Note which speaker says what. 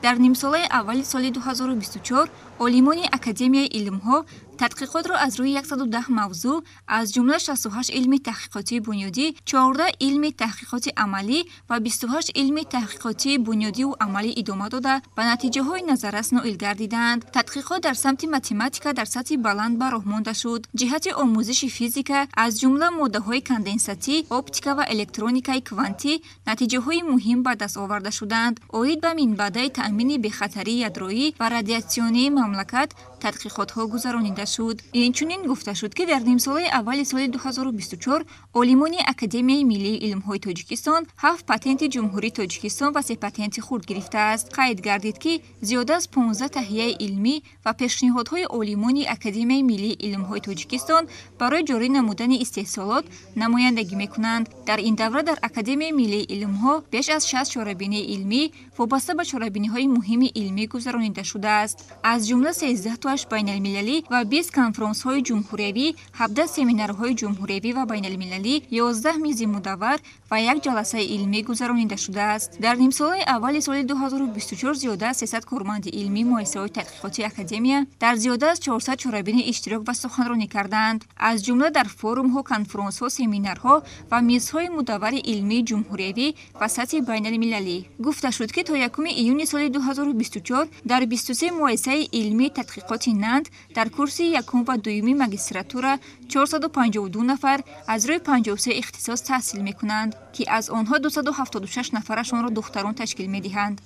Speaker 1: дар нимсолаи аввали соли 2024 олимони Академияи илмҳо тадқиқотро аз рӯи 110 мавзӯъ аз ҷумла 68 илми таҳқиқотии бунёдӣ, 14 илми таҳқиқоти амалӣ ва 28 илми таҳқиқотии бунёдиву амалӣ идома дода ба натиҷаҳои назаррас ноил гардиданд. Тадқиқот дар самти математика дар сатҳи баланд ба роҳ монда шуд. Ҷиҳати омӯзиши физика аз ҷумла моддаҳои конденсатӣ, оптика ва электроникаи квантӣ натиҷаҳои муҳим ба даст оварда шуданд. Оид ба минбаъдаи таъмини бехатарии ядроӣ ва радиатсионии мамлакат тадқиқотҳо гузаронида шуд. Инчунин гуфта шуд, ки дар нимсолаи аввали соли 2024 олимони Академияи миллии илмҳои Тоҷикистон 7 патенти ҷумҳурии Тоҷикистон ва 3 патенти хурд гирифтааст. Қайд гардид, ки зиёда аз 15 таҳияи илмӣ ва пешниҳодҳои олимони Академияи миллии илмҳои Тоҷикистон барои ҷорӣ намудани истеҳсолот намояндагӣ мекунанд. Дар ин давра дар Академияи миллии илмҳо беш аз 60 чорабинии илмӣ вобаста ба чорабиниҳои муҳими илмӣ гузаронида шудааст. Аз ҷумла 13 тааш байналмилалӣ ва 20 конферансҳои ҷумҳуриявӣ, 17 семинарҳои ҷумҳуриявӣ ва байналмилалӣ, 11 мизи мудаввар ва 1 ҷаласаи илмӣ гузаронида шудааст. Дар нимсолаи аввали соли 2024 зиёда аз 300 корманди илмӣ муассисаҳои тадқиқотии Академия дар зиёда аз 400 чорабини иштирок ва суханронӣ карданд. Аз ҷумла дар форумҳо, конферансҳо, семинарҳо ва мизҳои мудаввари илмии ҷумҳуриявӣ ва сатҳи байналмилалӣ. Гуфта шуд, ки то 1 июни соли 2024 дар 23 муассисаи илмии тадқиқоти Нанд дар курси 1 ва 2 магистратура 452 нафар аз рӯи 53 ихтисос таҳсил мекунанд, ки аз онҳо 276 нафарашонро духтарон ташкил медиҳанд.